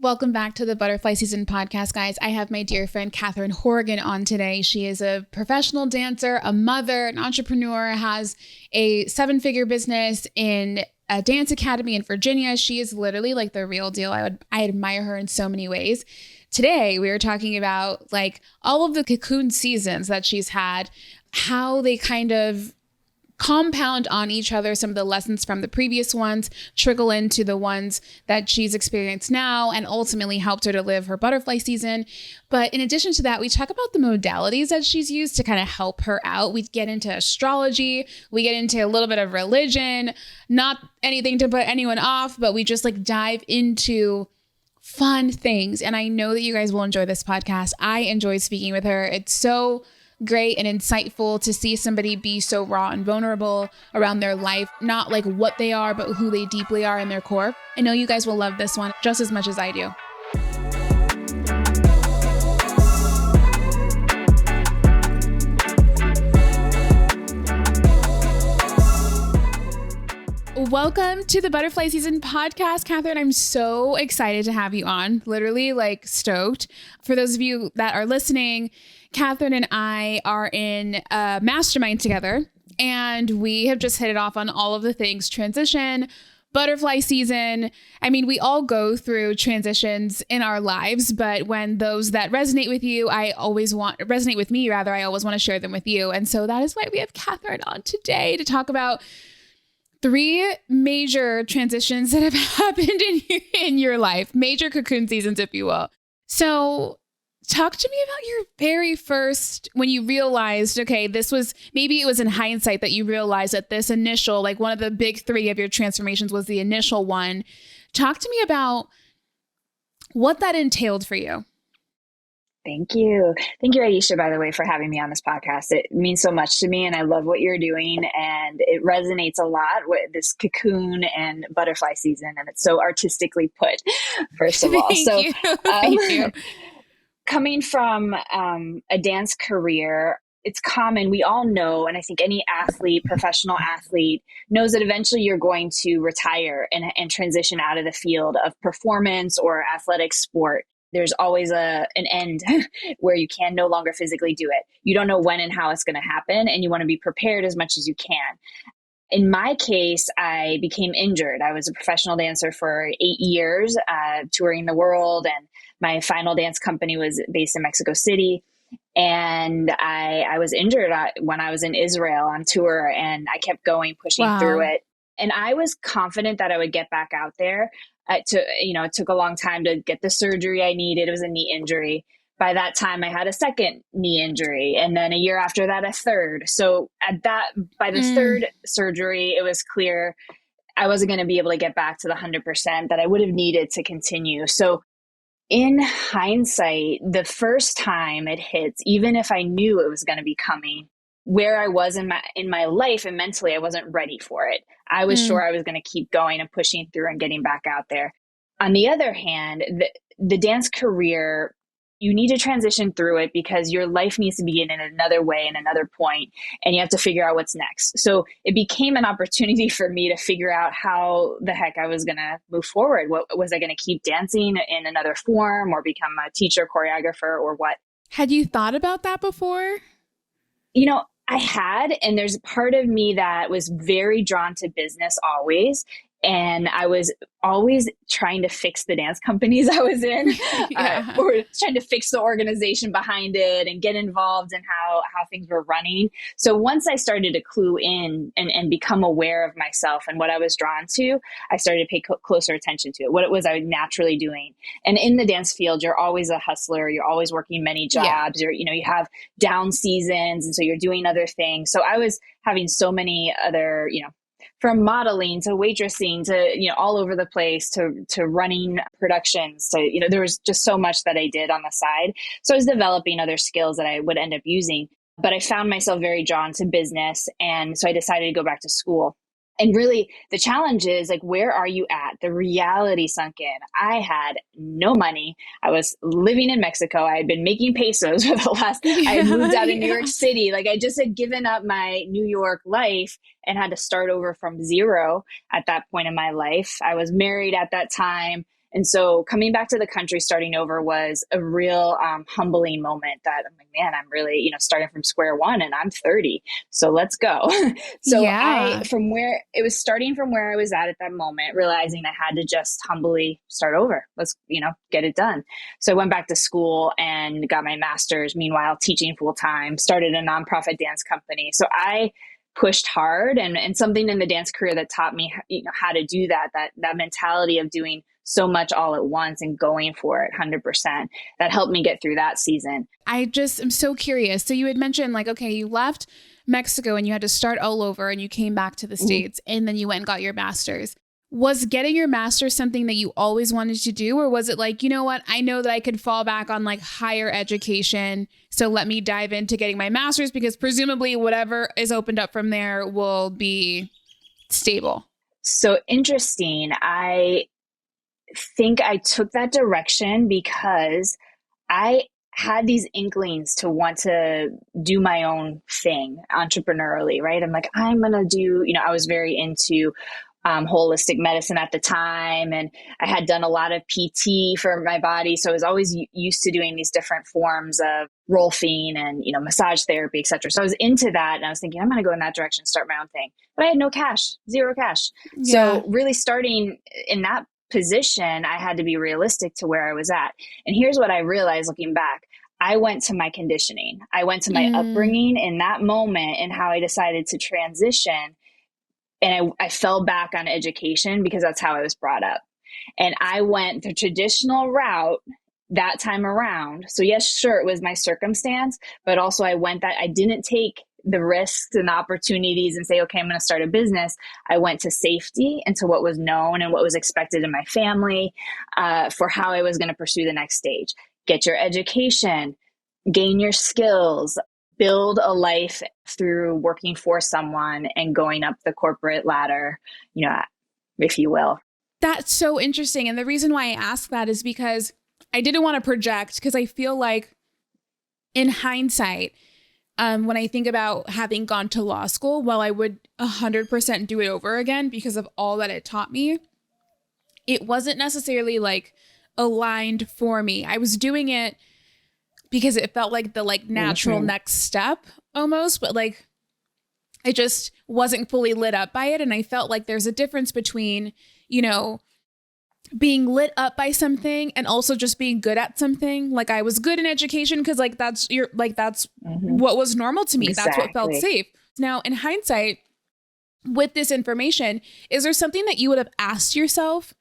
Welcome back to the Butterfly SZN podcast, guys. I have my dear friend Katherine Horrigan on today. She is a professional dancer, a mother, an entrepreneur, has a 7-figure business in a dance academy in Virginia. She is literally like the real deal. I admire her in so many ways. Today, we were talking about like all of the cocoon seasons that she's had, how they kind of compound on each other. Some of the lessons from the previous ones trickle into the ones that she's experienced now and ultimately helped her to live her butterfly season. But in addition to that, we talk about the modalities that she's used to kind of help her out. We get into astrology, we get into a little bit of religion, not anything to put anyone off, but we just like dive into fun things. And I know that you guys will enjoy this podcast. I enjoyed speaking with her. It's so great and insightful to see somebody be so raw and vulnerable around their life, not like what they are, but who they deeply are in their core. I know you guys will love this one just as much as I do. Welcome to the Butterfly SZN podcast, Katherine. I'm so excited to have you on, literally like stoked. For those of you that are listening, Katherine and I are in a mastermind together, and we have just hit it off on all of the things transition, butterfly season. I mean, we all go through transitions in our lives, but when those that resonate with you, I always want to share them with you. And so that is why we have Katherine on today to talk about 3 major transitions that have happened in your life, major cocoon seasons, if you will. So talk to me about your very first, when you realized, okay, maybe it was in hindsight that you realized that this initial, like one of the big 3 of your transformations was the initial one. Talk to me about what that entailed for you. Thank you. Thank you, Aisha, by the way, for having me on this podcast. It means so much to me and I love what you're doing, and it resonates a lot with this cocoon and butterfly season, and it's so artistically put, first of all. Thank you. Coming from a dance career, it's common. We all know, and I think any athlete, professional athlete, knows that eventually you're going to retire and transition out of the field of performance or athletic sport. There's always an end where you can no longer physically do it. You don't know when and how it's going to happen, and you want to be prepared as much as you can. In my case, I became injured. I was a professional dancer for 8 years, touring the world, and my final dance company was based in Mexico City. And I was injured when I was in Israel on tour, and I kept going, pushing through it. And I was confident that I would get back out there. It took a long time to get the surgery I needed. It was a knee injury. By that time, I had a second knee injury, and then a year after that, a third. So by the third surgery, it was clear I wasn't going to be able to get back to the 100% that I would have needed to continue. So in hindsight, the first time it hits, even if I knew it was going to be coming, where I was in my life and mentally, I wasn't ready for it. I was sure I was going to keep going and pushing through and getting back out there. On the other hand, the dance career, you need to transition through it because your life needs to begin in another way, in another point, and you have to figure out what's next. So it became an opportunity for me to figure out how the heck I was going to move forward. What was I going to keep dancing in another form or become a teacher, choreographer, or what? Had you thought about that before? I had, and there's a part of me that was very drawn to business always. And I was always trying to fix the dance companies I was in, or trying to fix the organization behind it and get involved in how things were running. So once I started to clue in and become aware of myself and what I was drawn to, I started to pay closer attention to it, what it was I was naturally doing. And in the dance field, you're always a hustler. You're always working many jobs. Yeah. You have down seasons. And so you're doing other things. So I was having so many other, from modeling to waitressing to, all over the place to running productions to, there was just so much that I did on the side. So I was developing other skills that I would end up using, but I found myself very drawn to business. And so I decided to go back to school. And really the challenge is like, where are you at? The reality sunk in. I had no money. I was living in Mexico. I had been making pesos for the I had moved out of New York City. Like I just had given up my New York life and had to start over from zero at that point in my life. I was married at that time. And so coming back to the country, starting over was a real humbling moment that I'm like, man, I'm really, starting from square one and I'm 30. So let's go. So Yeah. starting from where I was at that moment, realizing I had to just humbly start over. Let's, get it done. So I went back to school and got my master's, meanwhile teaching full time, started a nonprofit dance company. So I pushed hard, and something in the dance career that taught me, how to do that mentality of doing so much all at once and going for it 100%, that helped me get through that season. I just am so curious. So you had mentioned like, okay, you left Mexico and you had to start all over and you came back to the States and then you went and got your master's. Was getting your master's something that you always wanted to do? Or was it like, you know what, I know that I could fall back on like higher education, so let me dive into getting my master's because presumably whatever is opened up from there will be stable? So interesting. I think I took that direction because I had these inklings to want to do my own thing entrepreneurially, right? I'm like, I'm going to do, I was very into holistic medicine at the time. And I had done a lot of PT for my body. So I was always used to doing these different forms of rolfing and, massage therapy, et cetera. So I was into that. And I was thinking, I'm going to go in that direction, start my own thing. But I had no cash, zero cash. Yeah. So really starting in that position, I had to be realistic to where I was at. And here's what I realized looking back. I went to my conditioning. I went to my upbringing in that moment and how I decided to transition. And I fell back on education because that's how I was brought up. And I went the traditional route that time around. So yes, sure, it was my circumstance, but also I didn't take the risks and the opportunities and say, okay, I'm going to start a business. I went to safety and to what was known and what was expected in my family for how I was going to pursue the next stage. Get your education, gain your skills, build a life through working for someone and going up the corporate ladder, if you will. That's so interesting. And the reason why I ask that is because I didn't want to project, because I feel like in hindsight, when I think about having gone to law school, while I would 100% do it over again because of all that it taught me, it wasn't necessarily like aligned for me. I was doing it because it felt like the natural next step almost, but I just wasn't fully lit up by it. And I felt like there's a difference between, being lit up by something and also just being good at something. Like I was good in education because that's what was normal to me. Exactly. That's what felt safe. Now, in hindsight, with this information, is there something that you would have asked yourself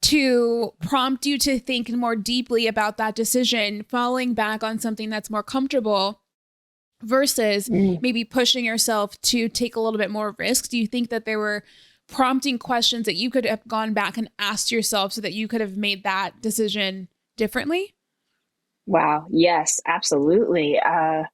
to prompt you to think more deeply about that decision, falling back on something that's more comfortable versus maybe pushing yourself to take a little bit more risk? Do you think that there were prompting questions that you could have gone back and asked yourself so that you could have made that decision differently? Wow. Yes, absolutely. I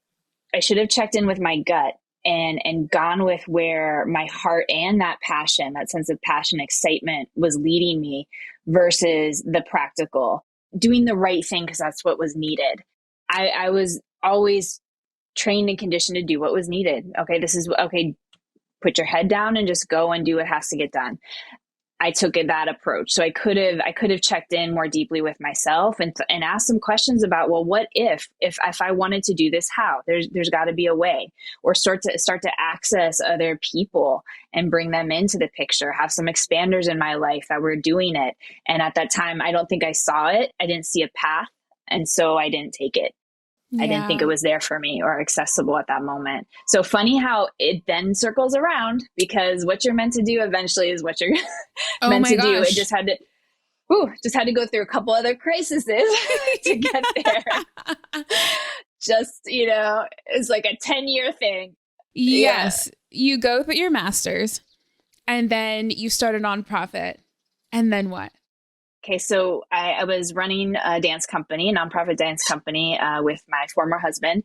should have checked in with my gut and gone with where my heart and that passion, that sense of passion, excitement was leading me versus the practical, doing the right thing because that's what was needed. I was always trained and conditioned to do what was needed. Okay, put your head down and just go and do what has to get done. I took that approach. So I could have checked in more deeply with myself and asked some questions about, well, what if I wanted to do this, how? There's got to be a way, or start to access other people and bring them into the picture, have some expanders in my life that were doing it. And at that time, I don't think I saw it. I didn't see a path. And so I didn't take it. Yeah. I didn't think it was there for me or accessible at that moment. So funny how it then circles around, because what you're meant to do eventually is what you're meant to do. It just had to go through a couple other crises to get there. Just, it's like a 10-year thing. Yes. Yeah. You go with your master's and then you start a nonprofit. And then what? Okay, so I was running a dance company, a nonprofit dance company with my former husband,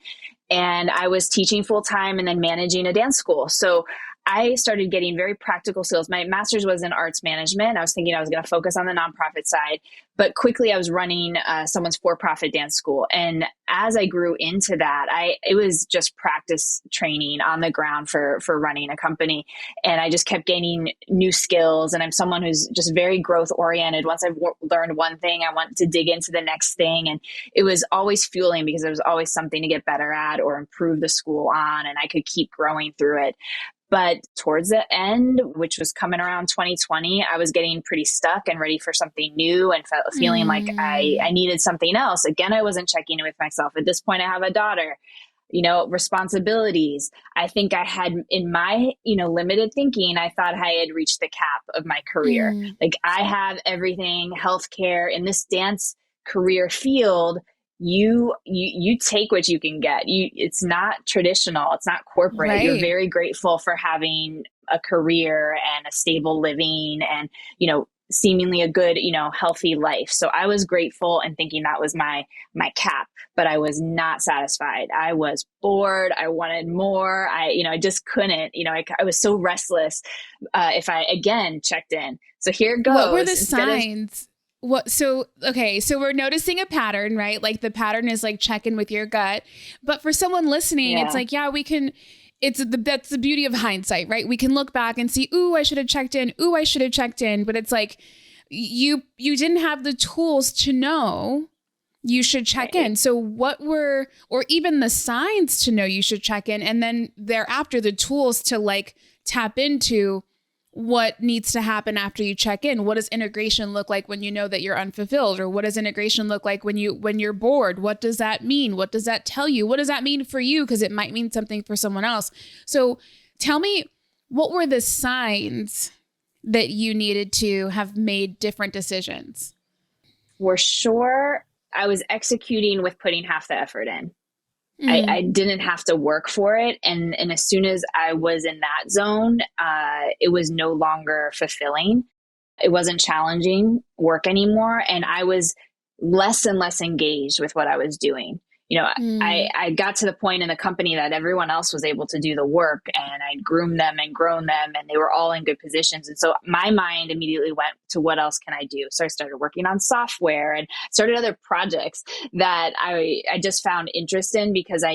and I was teaching full time and then managing a dance school. So I started getting very practical skills. My master's was in arts management. I was thinking I was going to focus on the nonprofit side, but quickly I was running someone's for-profit dance school. And as I grew into that, it was just practice training on the ground for running a company. And I just kept gaining new skills. And I'm someone who's just very growth oriented. Once I've learned one thing, I want to dig into the next thing. And it was always fueling because there was always something to get better at or improve the school on, and I could keep growing through it. But towards the end, which was coming around 2020, I was getting pretty stuck and ready for something new and feeling like I needed something else. Again, I wasn't checking in with myself. At this point, I have a daughter, responsibilities. I think I had, in my, limited thinking, I thought I had reached the cap of my career. Like, I have everything, healthcare in this dance career field. You take what you can get. It's not traditional. It's not corporate. Right. You're very grateful for having a career and a stable living and, seemingly a good, healthy life. So I was grateful and thinking that was my cap, but I was not satisfied. I was bored. I wanted more. I just couldn't, I was so restless. If I again checked in. So here it goes. What were the signs? So we're noticing a pattern, right? Like the pattern is like check in with your gut. But for someone listening, it's like, that's the beauty of hindsight, right? We can look back and see, ooh, I should have checked in. Ooh, I should have checked in. But it's like, you didn't have the tools to know you should check in. So or even the signs to know you should check in. And then thereafter, the tools to like tap into what needs to happen after you check in. What does integration look like when you know that you're unfulfilled? Or what does integration look like when you're bored? What does that mean? What does that tell you? What does that mean for you? Because it might mean something for someone else. So tell me, what were the signs that you needed to have made different decisions? For sure, I was executing with putting half the effort in. I didn't have to work for it. And as soon as I was in that zone, it was no longer fulfilling. It wasn't challenging work anymore. And I was less and less engaged with what I was doing. I got to the point in the company that everyone else was able to do the work, and I'd groomed them and grown them, and they were all in good positions. And so my mind immediately went to what else can I do? So I started working on software and started other projects that I just found interest in because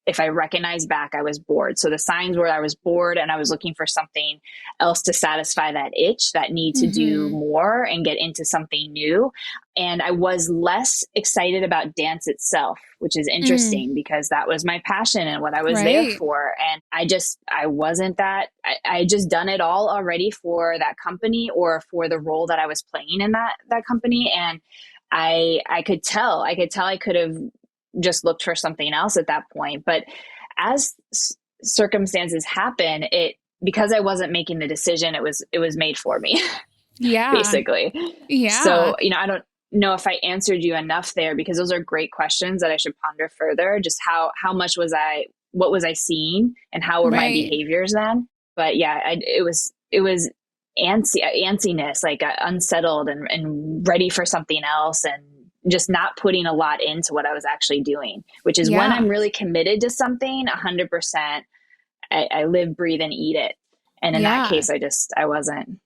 if I recognize back, I was bored. So the signs were I was bored and I was looking for something else to satisfy that itch, that need to do more and get into something new. And I was less excited about dance itself, which is interesting because that was my passion and what I was there for. And I wasn't that, I just done it all already for that company or for the role that I was playing in that company. And I could tell I could have just looked for something else at that point. But as circumstances happen, because I wasn't making the decision, it was made for me. Yeah. Basically. Yeah. So, I don't know if I answered you enough there, because those are great questions that I should ponder further. Just how much what was I seeing and how were my behaviors then? But yeah, it was antsiness, like unsettled and ready for something else, and just not putting a lot into what I was actually doing, which is when I'm really committed to something 100%, I live, breathe, and eat it. And in that case, I wasn't.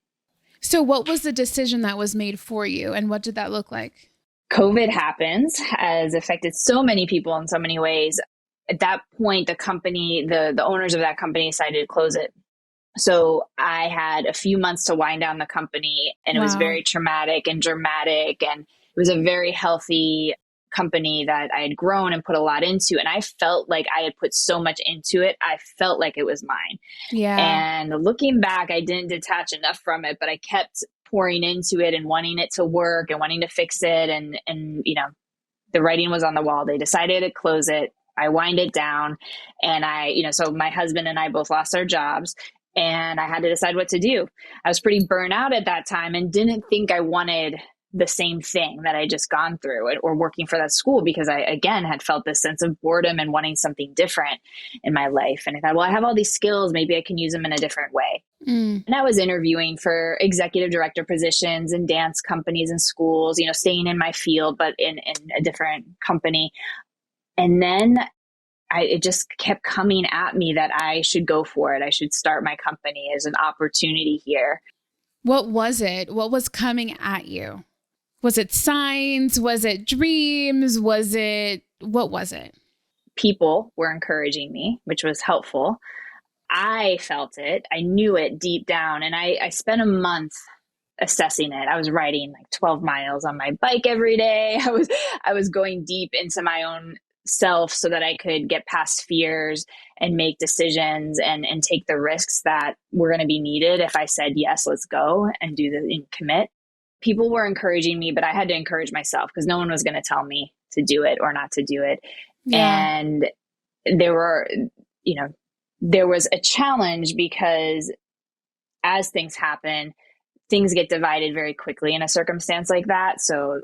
So what was the decision that was made for you, and what did that look like? COVID happens, has affected so many people in so many ways. At that point, the company, the owners of that company decided to close it. So I had a few months to wind down the company, and it was very traumatic and dramatic, and it was a very healthy company that I had grown and put a lot into. And I felt like I had put so much into it. I felt like it was mine. Yeah. And looking back, I didn't detach enough from it, but I kept pouring into it and wanting it to work and wanting to fix it. And the writing was on the wall. They decided to close it. I wind it down, and so my husband and I both lost our jobs, and I had to decide what to do. I was pretty burnt out at that time and didn't think I wanted the same thing that I just gone through or working for that school, because I, again, had felt this sense of boredom and wanting something different in my life. And I thought, well, I have all these skills, maybe I can use them in a different way. And I was interviewing for executive director positions in dance companies and schools, staying in my field, but in a different company. And then it just kept coming at me that I should go for it. I should start my company as an opportunity here. What was it? What was coming at you? Was it signs? Was it dreams? What was it? People were encouraging me, which was helpful. I felt it. I knew it deep down. And I spent a month assessing it. I was riding like 12 miles on my bike every day. I was going deep into my own self so that I could get past fears and make decisions and take the risks that were going to be needed if I said, yes, let's go and commit. People were encouraging me, but I had to encourage myself because no one was going to tell me to do it or not to do it. Yeah. And there was a challenge because as things happen, things get divided very quickly in a circumstance like that. So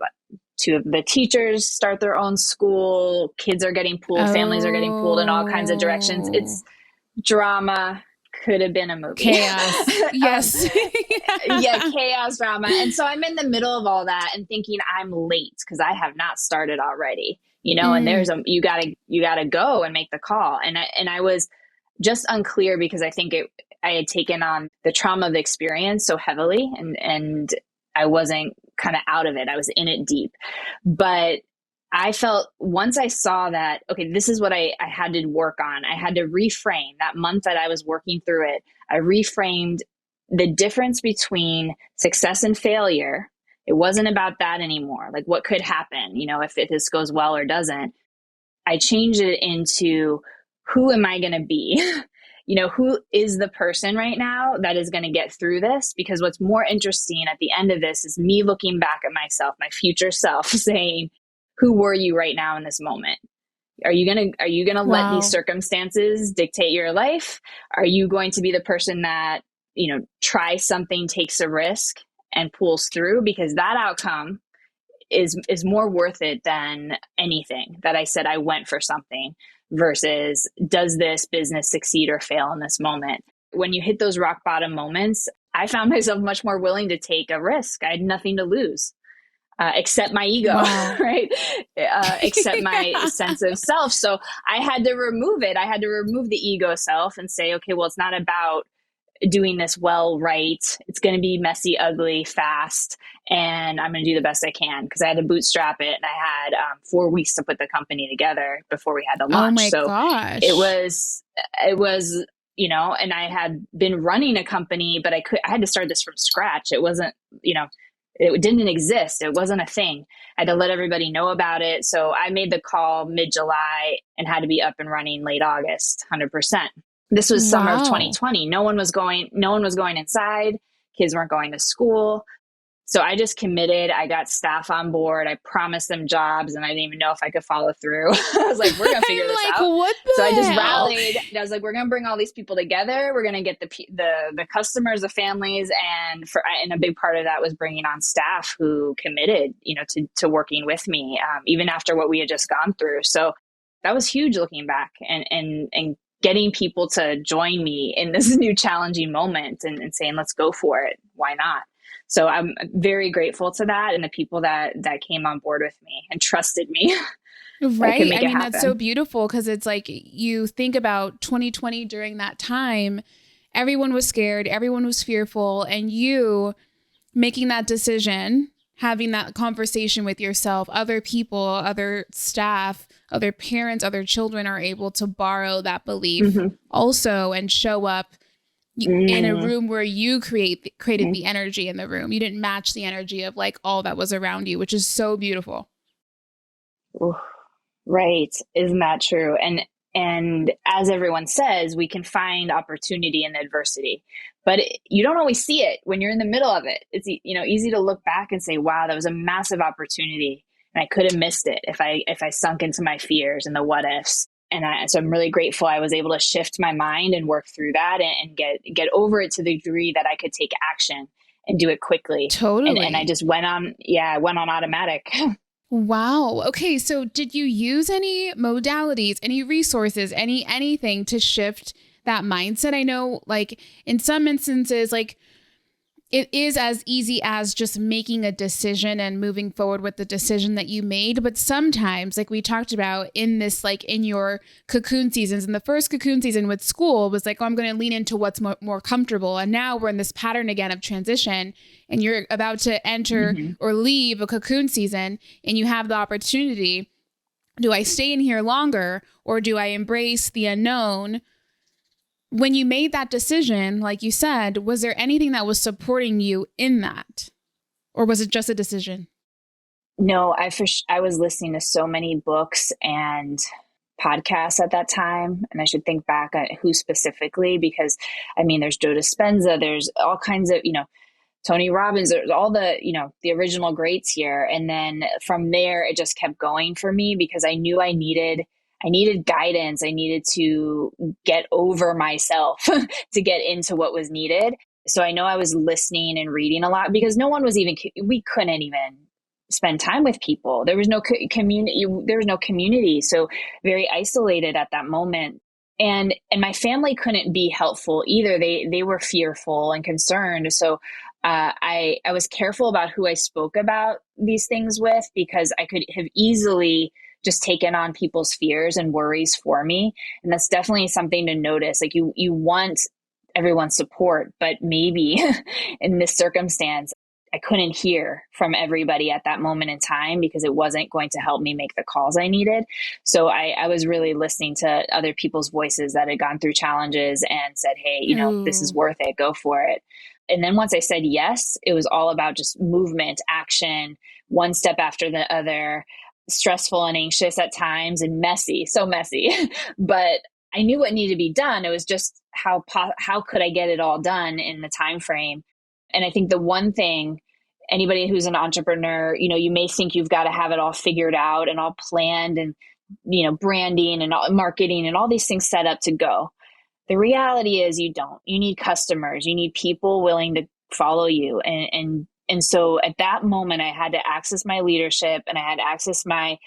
two of the teachers start their own school, kids are getting pulled, families are getting pulled in all kinds of directions. It's drama. Could have been a movie. Chaos. Yes. Yeah, chaos, drama. And so I'm in the middle of all that and thinking I'm late because I have not started already, and you gotta go and make the call. And I was just unclear because I think I had taken on the trauma of the experience so heavily and I wasn't kind of out of it. I was in it deep. But I felt once I saw that, okay, this is what I had to work on. I had to reframe that month that I was working through it. I reframed the difference between success and failure. It wasn't about that anymore. Like what could happen, if this goes well or doesn't. I changed it into who am I going to be? Who is the person right now that is going to get through this? Because what's more interesting at the end of this is me looking back at myself, my future self saying, who were you right now in this moment? Are you going to let these circumstances dictate your life? Are you going to be the person that, tries something, takes a risk and pulls through? Because that outcome is more worth it than anything that I said I went for something versus does this business succeed or fail in this moment? When you hit those rock bottom moments, I found myself much more willing to take a risk. I had nothing to lose. Except my ego, right? Except my sense of self. So I had to remove it. I had to remove the ego self and say, okay, well, it's not about doing this well, right? It's going to be messy, ugly, fast, and I'm going to do the best I can because I had to bootstrap it. And I had 4 weeks to put the company together before we had to launch. Oh my gosh. It was, and I had been running a company, but I had to start this from scratch. It wasn't, it didn't exist. It wasn't a thing. I had to let everybody know about it. So I made the call mid-July and had to be up and running late August, 100%. This was summer of 2020. No one was going inside. Kids weren't going to school. So I just committed. I got staff on board. I promised them jobs and I didn't even know if I could follow through. I was like, we're going to figure this out. What the so I just hell? rallied. I was like, we're going to bring all these people together. We're going to get the customers, the families. And a big part of that was bringing on staff who committed, to working with me, even after what we had just gone through. So that was huge looking back and getting people to join me in this new challenging moment and saying, let's go for it. Why not? So I'm very grateful to that and the people that came on board with me and trusted me. Right. I mean, that's so beautiful because it's like you think about 2020 during that time, everyone was scared, everyone was fearful, and you making that decision, having that conversation with yourself, other people, other staff, other parents, other children are able to borrow that belief also and show up in a room where you created the energy in the room. You didn't match the energy of like all that was around you, which is so beautiful. Ooh, right. Isn't that true? And as everyone says, we can find opportunity in adversity, but you don't always see it when you're in the middle of it. It's, easy to look back and say, wow, that was a massive opportunity. And I could have missed it if I sunk into my fears and the what ifs. And so I'm really grateful I was able to shift my mind and work through that and get over it to the degree that I could take action and do it quickly. Totally. And I just went on automatic. Wow. Okay. So did you use any modalities, any resources, anything to shift that mindset? I know like in some instances, like it is as easy as just making a decision and moving forward with the decision that you made. But sometimes, like we talked about in this, like in your cocoon seasons, in the first cocoon season with school was like, oh, I'm going to lean into what's more comfortable. And now we're in this pattern again of transition, and you're about to enter or leave a cocoon season, and you have the opportunity. Do I stay in here longer, or do I embrace the unknown? When you made that decision, like you said, was there anything that was supporting you in that? Or was it just a decision? No, I was listening to so many books and podcasts at that time. And I should think back on who specifically, because I mean, there's Joe Dispenza, there's all kinds of, Tony Robbins, there's all the, the original greats here. And then from there, it just kept going for me because I knew I needed guidance. I needed to get over myself to get into what was needed. So I know I was listening and reading a lot because we couldn't even spend time with people. There was no community. There was no community. So very isolated at that moment. And my family couldn't be helpful either. They were fearful and concerned. So I was careful about who I spoke about these things with, because I could have easily just taken on people's fears and worries for me. And that's definitely something to notice. Like you want everyone's support, but maybe in this circumstance, I couldn't hear from everybody at that moment in time because it wasn't going to help me make the calls I needed. So I was really listening to other people's voices that had gone through challenges and said, hey, this is worth it. Go for it. And then once I said yes, it was all about just movement, action, one step after the other. Stressful and anxious at times and messy, so messy, but I knew what needed to be done. It was just how could I get it all done in the time frame? And I think the one thing, anybody who's an entrepreneur, you may think you've got to have it all figured out and all planned and, branding and all, marketing and all these things set up to go. The reality is you don't. You need customers. You need people willing to follow you. And so at that moment, I had to access my leadership and I had to access my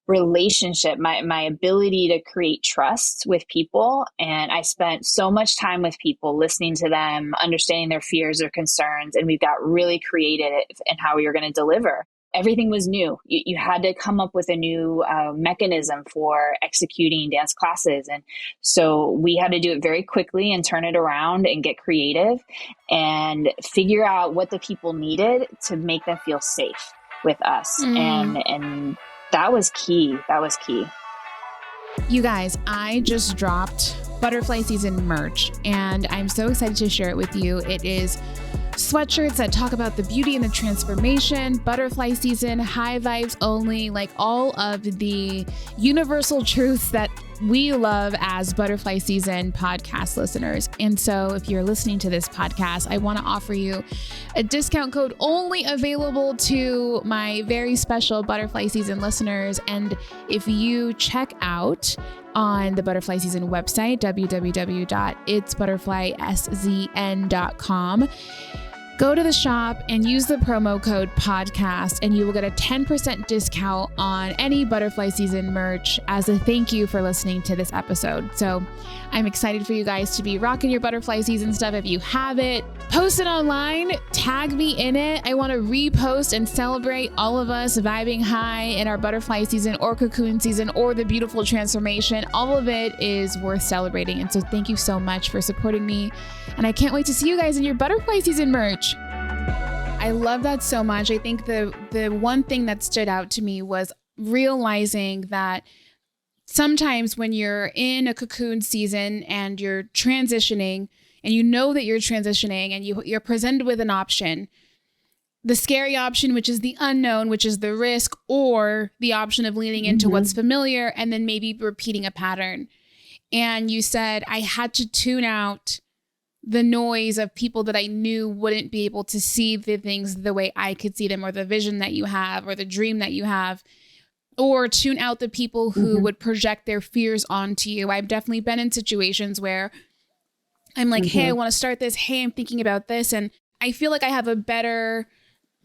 relationship, my ability to create trust with people. And I spent so much time with people, listening to them, understanding their fears, their concerns. And we got really creative in how we were going to deliver. Everything was new. You had to come up with a new mechanism for executing dance classes. And so we had to do it very quickly and turn it around and get creative and figure out what the people needed to make them feel safe with us. And that was key. That was key. You guys, I just dropped Butterfly SZN merch, and I'm so excited to share it with you. It is sweatshirts that talk about the beauty and the transformation, Butterfly SZN, high vibes only, like all of the universal truths that we love as Butterfly SZN podcast listeners. And so if you're listening to this podcast, I want to offer you a discount code only available to my very special Butterfly SZN listeners. And if you check out on the Butterfly SZN website, www.itsbutterflyszn.com, go to the shop and use the promo code podcast, and you will get a 10% discount on any Butterfly SZN merch as a thank you for listening to this episode. So I'm excited for you guys to be rocking your Butterfly SZN stuff. If you have it, post it online, tag me in it. I want to repost and celebrate all of us vibing high in our Butterfly season or cocoon season or the beautiful transformation. All of it is worth celebrating. And so thank you so much for supporting me. And I can't wait to see you guys in your Butterfly SZN merch. I love that so much. I think the one thing that stood out to me was realizing that sometimes when you're in a cocoon season and you're transitioning and you know that you're transitioning and you're presented with an option, the scary option, which is the unknown, which is the risk, or the option of leaning into what's familiar and then maybe repeating a pattern. And you said, I had to tune out the noise of people that I knew wouldn't be able to see the things the way I could see them, or the vision that you have, or the dream that you have, or tune out the people who would project their fears onto you. I've definitely been in situations where I'm like, hey, I want to start this. Hey, I'm thinking about this. And I feel like I have a better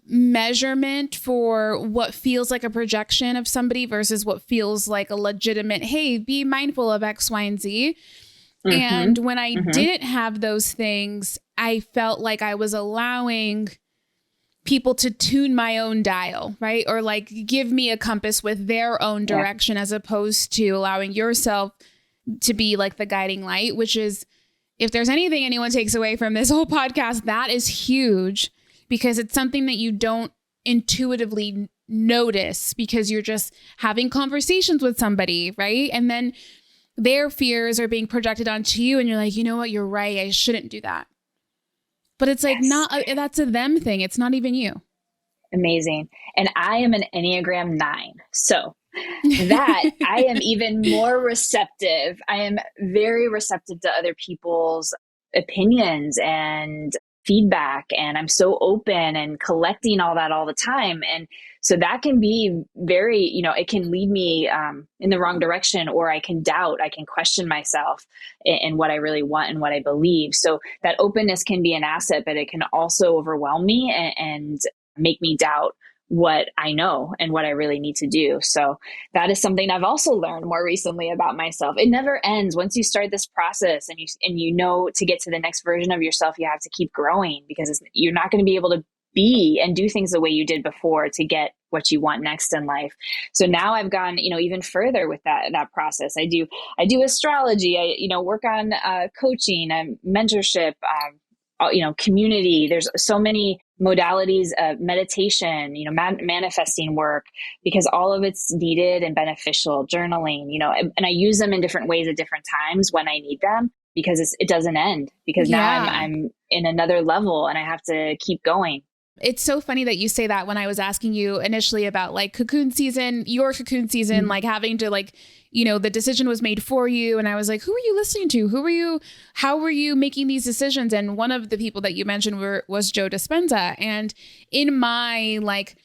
measurement for what feels like a projection of somebody versus what feels like a legitimate, hey, be mindful of X, Y, and Z. And when I didn't have those things, I felt like I was allowing people to tune my own dial, right? Or like give me a compass with their own direction, as opposed to allowing yourself to be like the guiding light, which is, if there's anything anyone takes away from this whole podcast, that is huge, because it's something that you don't intuitively notice because you're just having conversations with somebody, right? And then their fears are being projected onto you and you're like, you know what, you're right, I shouldn't do that. But it's like, that's a them thing. It's not even you. Amazing. And I am an Enneagram 9. So that I am even more receptive. I am very receptive to other people's opinions and feedback. And I'm so open and collecting all that all the time. And so that can be very, it can lead me in the wrong direction, or I can doubt, I can question myself in what I really want and what I believe. So that openness can be an asset, but it can also overwhelm me and make me doubt what I know and what I really need to do. So that is something I've also learned more recently about myself. It never ends. Once you start this process and you know to get to the next version of yourself, you have to keep growing, because you're not going to be able to be and do things the way you did before to get what you want next in life. So now I've gone, even further with that process. I do astrology. I, work on coaching and mentorship, community. There's so many modalities of meditation, manifesting work, because all of it's needed and beneficial. Journaling, and I use them in different ways at different times when I need them, because it doesn't end, because now I'm in another level and I have to keep going. It's so funny that you say that. When I was asking you initially about like cocoon season, your cocoon season, like having to like, the decision was made for you. And I was like, who are you listening to? How were you making these decisions? And one of the people that you mentioned was Joe Dispenza. And in my like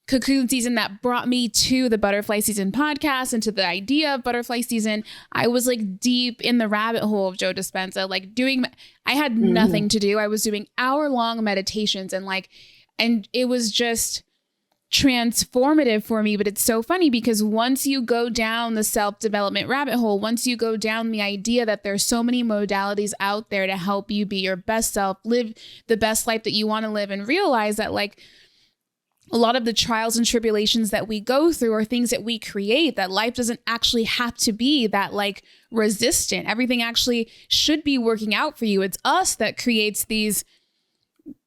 cocoon season that brought me to the Butterfly SZN podcast and to the idea of Butterfly SZN, I was like deep in the rabbit hole of Joe Dispenza, like I had nothing to do. I was doing hour-long meditations and it was just transformative for me. But it's so funny because once you go down the self-development rabbit hole, once you go down the idea that there's so many modalities out there to help you be your best self, live the best life that you want to live, and realize that like a lot of the trials and tribulations that we go through are things that we create, that life doesn't actually have to be that like resistant. Everything actually should be working out for you. It's us that creates these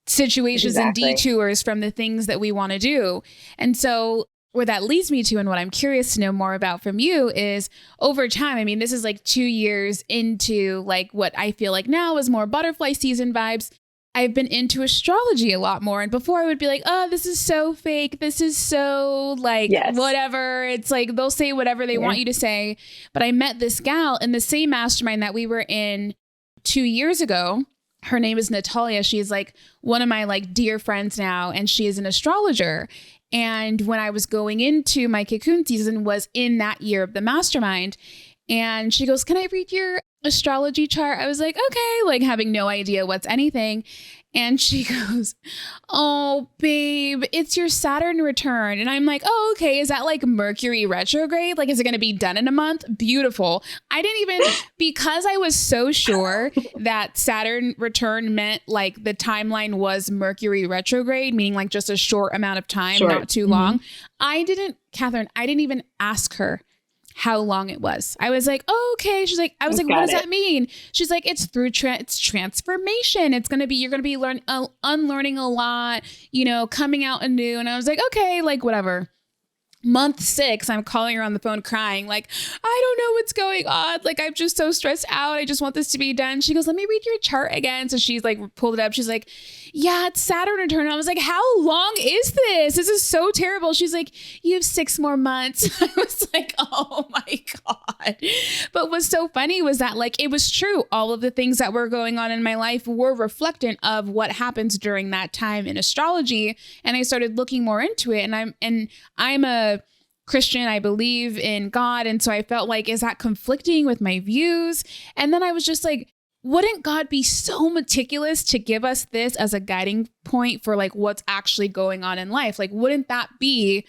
situations and detours from the things that we want to do. And so where that leads me to, and what I'm curious to know more about from you, is over time, I mean, this is like 2 years into like what I feel like now is more Butterfly SZN vibes. I've been into astrology a lot more. And before I would be like, oh, this is so fake. This is so like whatever. It's like they'll say whatever they want you to say. But I met this gal in the same mastermind that we were in 2 years ago. Her name is Natalia. She's like one of my like dear friends now, and she is an astrologer. And when I was going into my cocoon season was in that year of the mastermind. And she goes, can I read your astrology chart? I was like, okay, like having no idea what's anything. And she goes, oh, babe, it's your Saturn return. And I'm like, oh, okay. Is that like Mercury retrograde? Like, is it going to be done in a month? Beautiful. I didn't even, because I was so sure that Saturn return meant like the timeline was Mercury retrograde, meaning like just a short amount of time, not too long. Katherine, I didn't even ask her how long it was. I was like, oh, okay. She's like, I was like, what does that mean? She's like, it's through it's transformation. It's going to be, you're going to be unlearning a lot, coming out anew. And I was like, okay, like whatever. Month 6, I'm calling her on the phone crying, like, I don't know what's going on. Like, I'm just so stressed out. I just want this to be done. She goes, let me read your chart again. So she's like, pulled it up. She's like, yeah, it's Saturn return. I was like, how long is this? This is so terrible. She's like, you have 6 more months. I was like, oh my God. But what's so funny was that like, it was true. All of the things that were going on in my life were reflectant of what happens during that time in astrology. And I started looking more into it. And I'm a Christian. I believe in God. And so I felt like, is that conflicting with my views? And then I was just like, wouldn't God be so meticulous to give us this as a guiding point for like what's actually going on in life? Like, wouldn't that make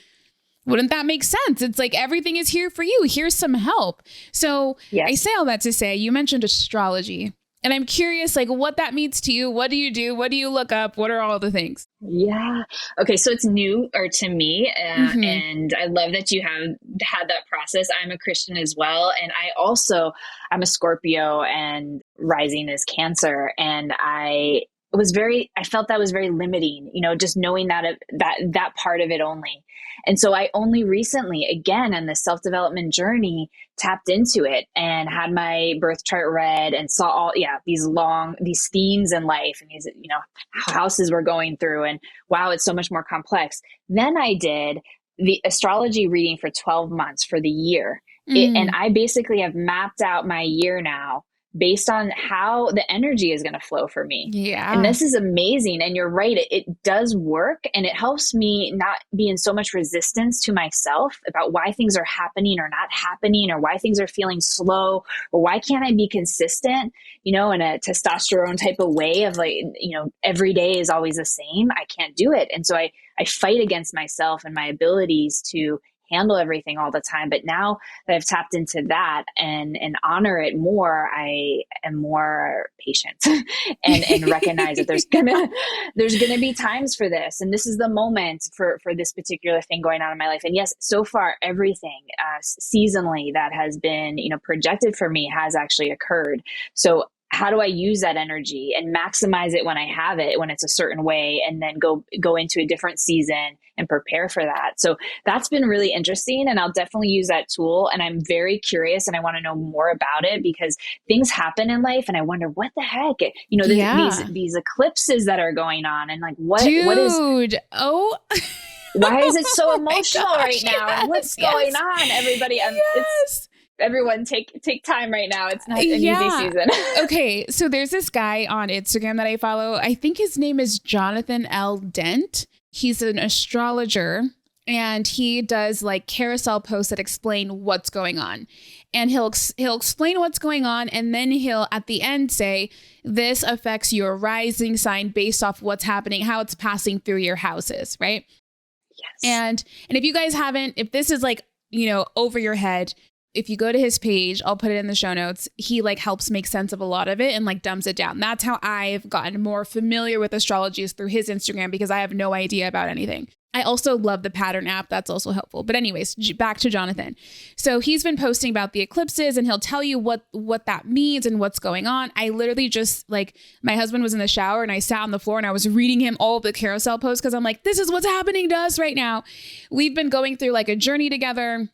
sense? It's like, everything is here for you. Here's some help. So I say all that to say, you mentioned astrology. And I'm curious, like, what that means to you. What do you do? What do you look up? What are all the things? Yeah. Okay. So it's new or to me. Mm-hmm. And I love that you have had that process. I'm a Christian as well. And I'm a Scorpio and rising is Cancer. And I felt that was very limiting, just knowing that part of it only. And so I only recently, again, on the self-development journey, tapped into it and had my birth chart read and saw these themes in life and these, houses we're going through, and wow, it's so much more complex. Then I did the astrology reading for 12 months for the year. And I basically have mapped out my year now based on how the energy is going to flow for me. Yeah. And this is amazing. And you're right. It does work. And it helps me not be in so much resistance to myself about why things are happening or not happening, or why things are feeling slow, or why can't I be consistent, in a testosterone type of way of like, every day is always the same. I can't do it. And so I fight against myself and my abilities to handle everything all the time. But now that I've tapped into that and honor it more, I am more patient and recognize that there's gonna be times for this. And this is the moment for this particular thing going on in my life. And yes, so far, everything seasonally that has been, projected for me has actually occurred. So how do I use that energy and maximize it when I have it, when it's a certain way, and then go into a different season and prepare for that? So that's been really interesting, and I'll definitely use that tool. And I'm very curious, and I want to know more about it, because things happen in life, and I wonder what the heck, these eclipses that are going on, and like what is oh. Why is it so emotional right now? Yes, What's going on, everybody? Yes. Everyone take time right now. It's not an easy season. Okay. So there's this guy on Instagram that I follow. I think his name is Jonathan L. Dent. He's an astrologer, and he does like carousel posts that explain what's going on. And he'll explain what's going on, and then he'll at the end say, this affects your rising sign based off what's happening, how it's passing through your houses, right? Yes. And if you guys haven't, if this is like, over your head, if you go to his page, I'll put it in the show notes. He like helps make sense of a lot of it and like dumbs it down. That's how I've gotten more familiar with astrology, is through his Instagram, because I have no idea about anything. I also love the pattern app. That's also helpful. But anyways, back to Jonathan. So he's been posting about the eclipses, and he'll tell you what that means and what's going on. I literally just like, my husband was in the shower and I sat on the floor and I was reading him all the carousel posts, because I'm like, this is what's happening to us right now. We've been going through like a journey together.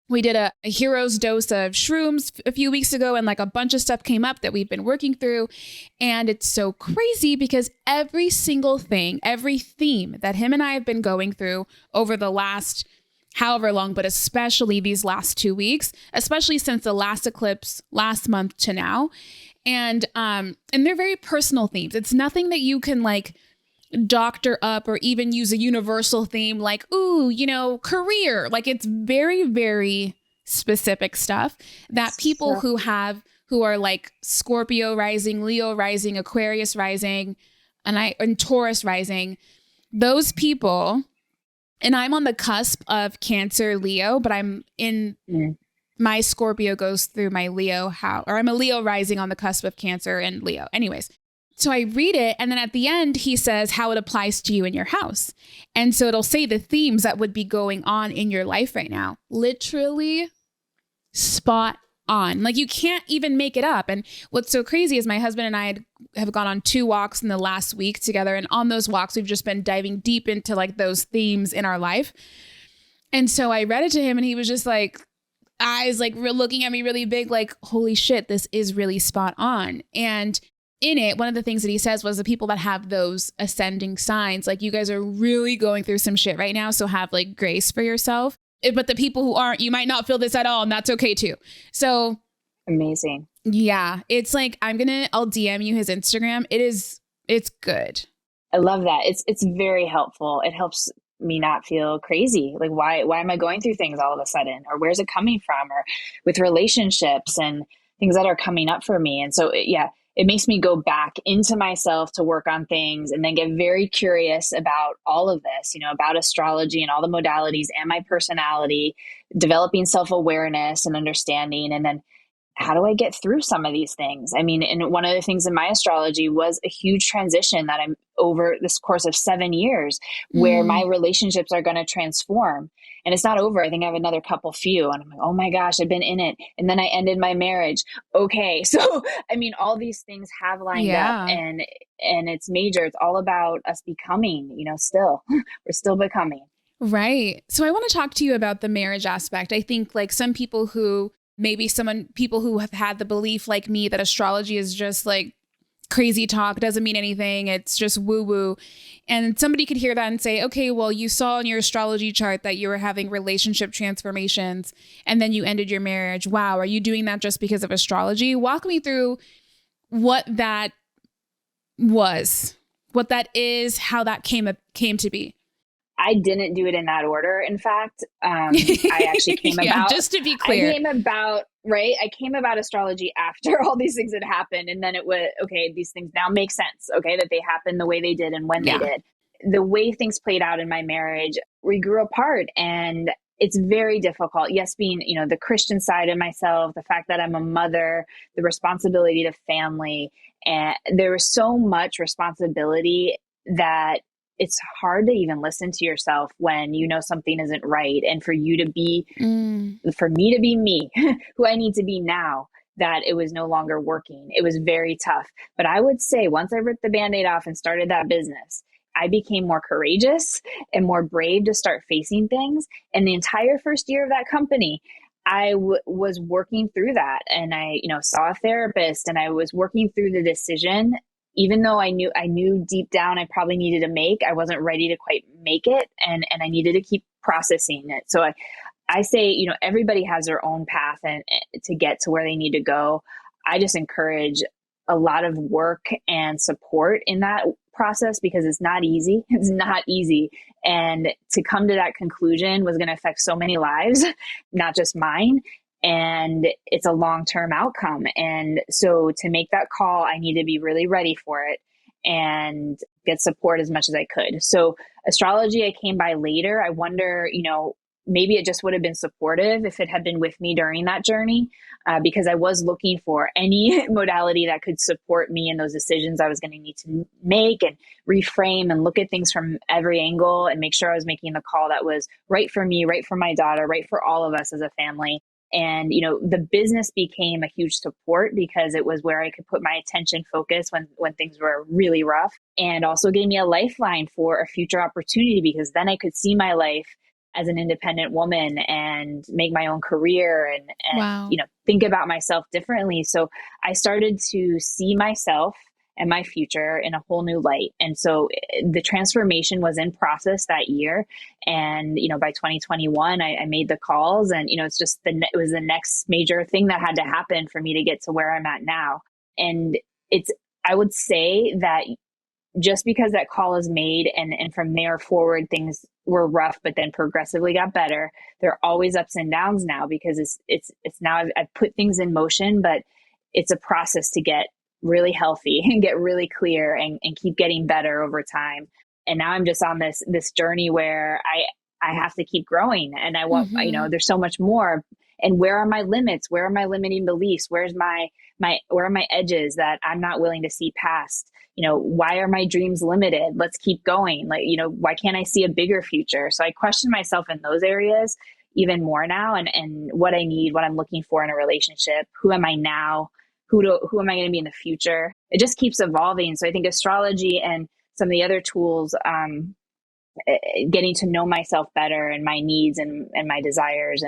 We did a hero's dose of shrooms a few weeks ago, and like a bunch of stuff came up that we've been working through. And it's so crazy because every single thing, every theme that him and I have been going through over the last however long, but especially these last 2 weeks, especially since the last eclipse last month to now. And they're very personal themes. It's nothing that you can like doctor up or even use a universal theme like, career. Like, it's very, very specific stuff that people who are like Scorpio rising, Leo rising, Aquarius rising, and Taurus rising, those people, and I'm on the cusp of Cancer, Leo, but I'm in my Scorpio goes through my Leo I'm a Leo rising on the cusp of Cancer and Leo. Anyways. So I read it, and then at the end, he says how it applies to you in your house. And so it'll say the themes that would be going on in your life right now. Literally spot on. Like, you can't even make it up. And what's so crazy is my husband and I have gone on 2 walks in the last week together. And on those walks, we've just been diving deep into like those themes in our life. And so I read it to him, and he was just like, eyes like looking at me really big, like, holy shit, this is really spot on. And in it, one of the things that he says was the people that have those ascending signs, like, you guys are really going through some shit right now. So have like grace for yourself. But the people who aren't, you might not feel this at all, and that's okay too. So amazing. Yeah. It's like, I'll DM you his Instagram. It's good. I love that. It's very helpful. It helps me not feel crazy. Like, why am I going through things all of a sudden, or where's it coming from, or with relationships and things that are coming up for me. And so, it makes me go back into myself to work on things, and then get very curious about all of this, about astrology and all the modalities and my personality, developing self-awareness and understanding. And then how do I get through some of these things? I mean, and one of the things in my astrology was a huge transition that I'm over this course of 7 years where my relationships are going to transform. And it's not over. I think I have another few. And I'm like, oh my gosh, I've been in it. And then I ended my marriage. Okay. So, I mean, all these things have lined up, Yeah. and it's major. It's all about us becoming, still, we're still becoming. Right. So I want to talk to you about the marriage aspect. I think like some people who people who have had the belief like me that astrology is just like crazy talk, doesn't mean anything. It's just woo woo. And somebody could hear that and say, okay, well, you saw in your astrology chart that you were having relationship transformations and then you ended your marriage. Wow. Are you doing that just because of astrology? Walk me through what that was, what that is, how that came to be. I didn't do it in that order. In fact, I actually came about, just to be clear, I came about astrology after all these things had happened. And then it was, okay, these things now make sense. Okay. That they happened the way they did and when they did. The way things played out in my marriage, we grew apart, and it's very difficult. Yes, being, the Christian side of myself, the fact that I'm a mother, the responsibility to family, and there was so much responsibility that it's hard to even listen to yourself when something isn't right. And for you to be, for me to be me, who I need to be now, that it was no longer working. It was very tough. But I would say once I ripped the Band-Aid off and started that business, I became more courageous and more brave to start facing things. And the entire first year of that company, I was working through that. And I, saw a therapist, and I was working through the decision. Even though I knew deep down I probably needed to I wasn't ready to quite make it. And I needed to keep processing it. So I say, everybody has their own path and to get to where they need to go. I just encourage a lot of work and support in that process, because it's not easy. It's not easy. And to come to that conclusion was going to affect so many lives, not just mine. And it's a long-term outcome. And so to make that call, I need to be really ready for it and get support as much as I could. So astrology, I came by later. I wonder, maybe it just would have been supportive if it had been with me during that journey, because I was looking for any modality that could support me in those decisions I was going to need to make and reframe and look at things from every angle and make sure I was making the call that was right for me, right for my daughter, right for all of us as a family. And, the business became a huge support because it was where I could put my attention focus when things were really rough, and also gave me a lifeline for a future opportunity, because then I could see my life as an independent woman and make my own career and wow. Think about myself differently. So I started to see myself and my future in a whole new light. And so the transformation was in process that year. And, by 2021, I made the calls, and, it was the next major thing that had to happen for me to get to where I'm at now. And I would say that just because that call is made and from there forward, things were rough, but then progressively got better. There are always ups and downs now, because it's now I've put things in motion, but it's a process to get really healthy and get really clear and keep getting better over time. And now I'm just on this journey where I have to keep growing, and I want, there's so much more. And where are my limits? Where are my limiting beliefs? Where are my edges that I'm not willing to see past? Why are my dreams limited? Let's keep going. Why can't I see a bigger future? So I question myself in those areas even more now, and what I need, what I'm looking for in a relationship. Who am I now? Who am I going to be in the future? It just keeps evolving. So I think astrology and some of the other tools, getting to know myself better and my needs and my desires.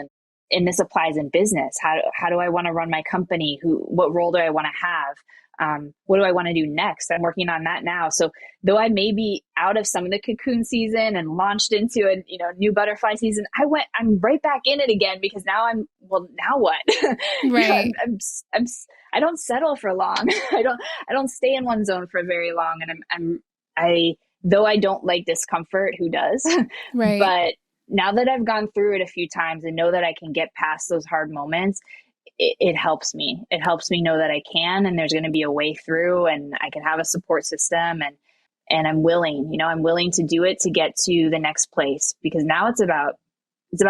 And this applies in business. How do I want to run my company? What role do I want to have? What do I want to do next? I'm working on that now. So though I may be out of some of the cocoon season and launched into a new butterfly season, I'm right back in it again, because now now what? Right. I don't settle for long. I don't stay in one zone for very long. And though I don't like discomfort, who does? Right. But now that I've gone through it a few times and know that I can get past those hard moments, it helps me. It helps me know that I can, and there's going to be a way through, and I can have a support system, and I'm willing, I'm willing to do it to get to the next place, because now it's about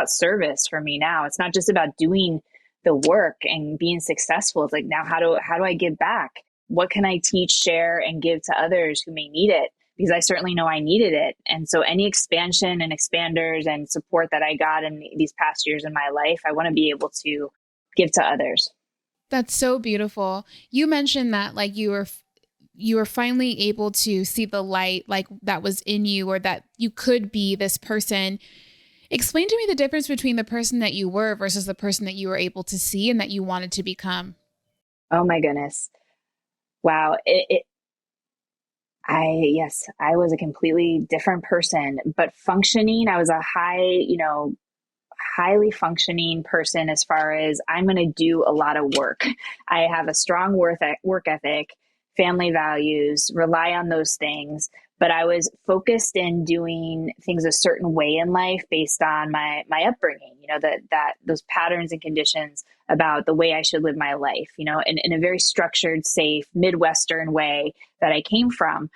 service for me now. It's not just about doing the work and being successful. It's like, now how do I give back? What can I teach, share, and give to others who may need it? Because I certainly know I needed it. And so any expansion and expanders and support that I got in these past years in my life, I want to be able to give to others. That's so beautiful. You mentioned that like you were finally able to see the light like that was in you, or that you could be this person. Explain to me the difference between the person that you were versus the person that you were able to see and that you wanted to become. Oh my goodness. Wow. Yes, I was a completely different person, but functioning, I was a highly functioning person as far as I'm going to do a lot of work. I have a strong work ethic, family values, rely on those things. But I was focused in doing things a certain way in life based on my upbringing, that those patterns and conditions about the way I should live my life, in a very structured, safe, Midwestern way that I came from.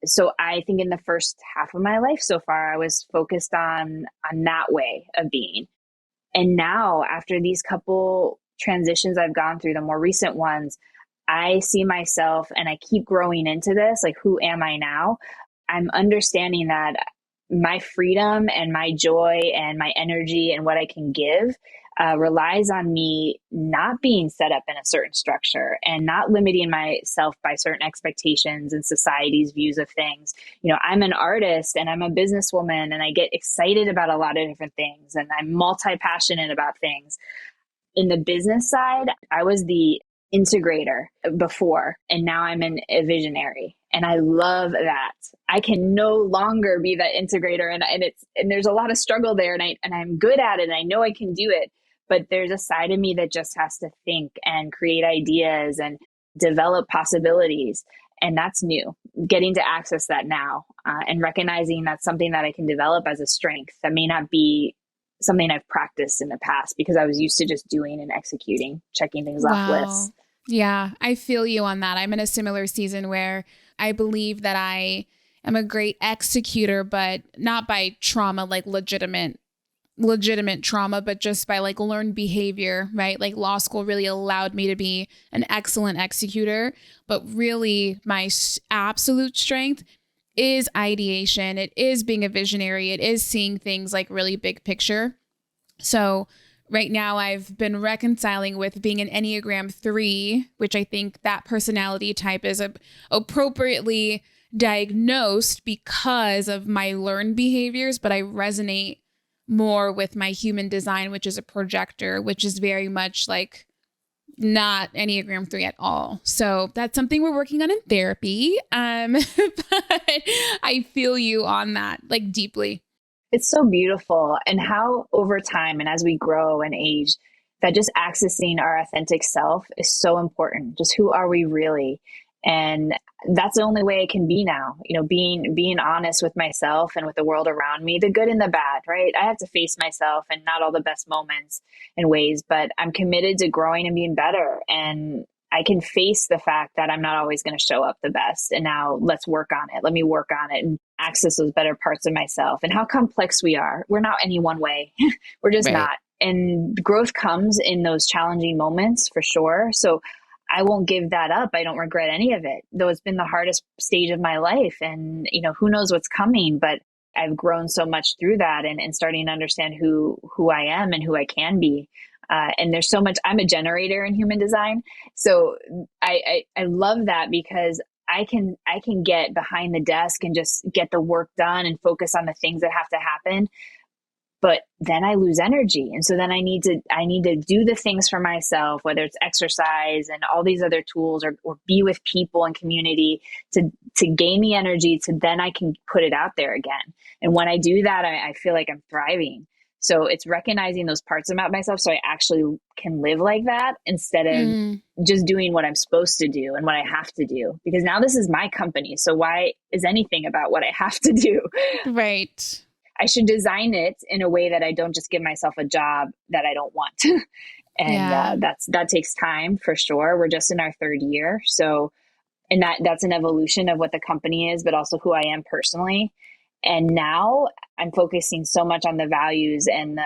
So I think in the first half of my life so far, I was focused on that way of being. And now after these couple transitions I've gone through, the more recent ones, I see myself and I keep growing into this, like, who am I now? I'm understanding that my freedom and my joy and my energy and what I can give relies on me not being set up in a certain structure and not limiting myself by certain expectations and society's views of things. I'm an artist and I'm a businesswoman and I get excited about a lot of different things and I'm multi-passionate about things. In the business side, I was the integrator before, and now I'm a visionary. And I love that. I can no longer be that integrator, and there's a lot of struggle there, and I'm good at it, and I know I can do it. But there's a side of me that just has to think and create ideas and develop possibilities. And that's new, getting to access that now, and recognizing that's something that I can develop as a strength that may not be something I've practiced in the past because I was used to just doing and executing, checking things off lists. Yeah, I feel you on that. I'm in a similar season where I believe that I am a great executor, but not by trauma, like legitimate trauma, but just by like learned behavior, right? Like law school really allowed me to be an excellent executor, but really my absolute strength is ideation. It is being a visionary. It is seeing things like really big picture. So right now I've been reconciling with being an Enneagram 3, which I think that personality type is appropriately diagnosed because of my learned behaviors, but I resonate more with my human design, which is a projector, which is very much like not Enneagram 3 at all. So that's something we're working on in therapy. But I feel you on that, like, deeply. It's so beautiful. And how over time and as we grow and age, that just accessing our authentic self is so important. Just who are we really? And that's the only way it can be now, being honest with myself and with the world around me, the good and the bad, right? I have to face myself and not all the best moments and ways, but I'm committed to growing and being better. And I can face the fact that I'm not always going to show up the best. And now let's work on it. Let me work on it and access those better parts of myself and how complex we are. We're not any one way. We're just not. And growth comes in those challenging moments for sure. So I won't give that up. I don't regret any of it, though it's been the hardest stage of my life. And, who knows what's coming, but I've grown so much through that and starting to understand who I am and who I can be. And there's so much, I'm a generator in human design. So I love that because I can get behind the desk and just get the work done and focus on the things that have to happen. But then I lose energy. And so then I need to do the things for myself, whether it's exercise and all these other tools or be with people and community to gain the energy to then I can put it out there again. And when I do that, I feel like I'm thriving. So it's recognizing those parts about myself so I actually can live like that instead of just doing what I'm supposed to do and what I have to do. Because now this is my company. So why is anything about what I have to do? Right. I should design it in a way that I don't just give myself a job that I don't want. And that takes time for sure. We're just in our third year. So, and that's an evolution of what the company is, but also who I am personally. And now I'm focusing so much on the values and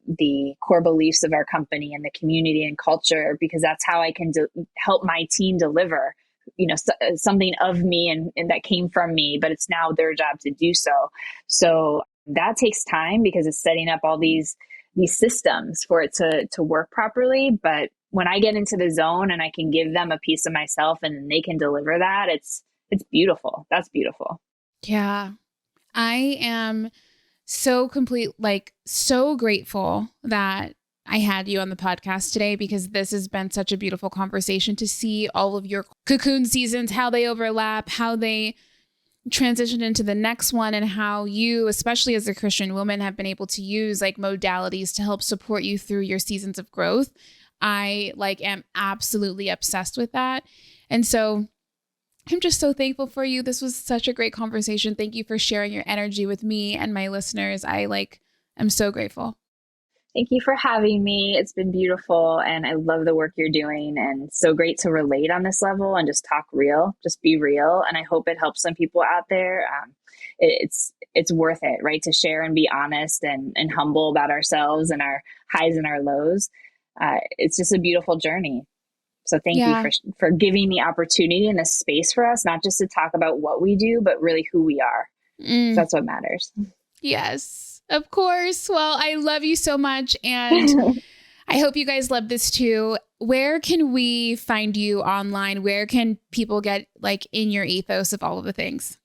the core beliefs of our company and the community and culture, because that's how I can help my team deliver, something of me and that came from me, but it's now their job to do so. So that takes time because it's setting up all these systems for it to work properly. But when I get into the zone and I can give them a piece of myself and they can deliver that, it's beautiful. That's beautiful. Yeah. I am so so grateful that I had you on the podcast today, because this has been such a beautiful conversation to see all of your cocoon seasons, how they overlap, how they transition into the next one, and how you, especially as a Christian woman, have been able to use modalities to help support you through your seasons of growth. I am absolutely obsessed with that. And so I'm just so thankful for you. This was such a great conversation. Thank you for sharing your energy with me and my listeners. I'm so grateful. Thank you for having me. It's been beautiful, and I love the work you're doing, and so great to relate on this level and just talk real, just be real. And I hope it helps some people out there. It's worth it, right? To share and be honest and humble about ourselves and our highs and our lows. It's just a beautiful journey. So thank you for giving the opportunity and the space for us, not just to talk about what we do, but really who we are. So that's what matters. Yes. Of course. Well, I love you so much. And I hope you guys love this too. Where can we find you online? Where can people get in your ethos of all of the things?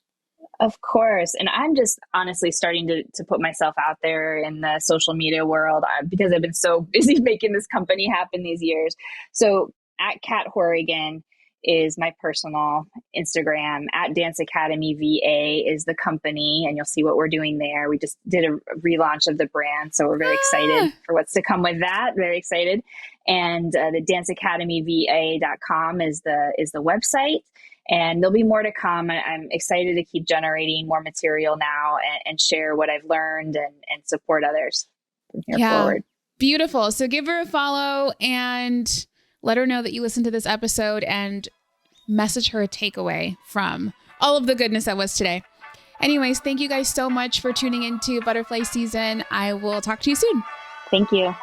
Of course. And I'm just honestly starting to put myself out there in the social media world because I've been so busy making this company happen these years. So at Kat Horrigan is my personal Instagram. At Dance Academy VA is the company, and you'll see what we're doing there. We just did a relaunch of the brand, so we're very excited for what's to come with that. Very excited. And the danceacademyva.com is the website, and there'll be more to come. I'm excited to keep generating more material now and share what I've learned and support others from here forward. Beautiful. So give her a follow and let her know that you listened to this episode, and message her a takeaway from all of the goodness that was today. Anyways, thank you guys so much for tuning into Butterfly Season. I will talk to you soon. Thank you.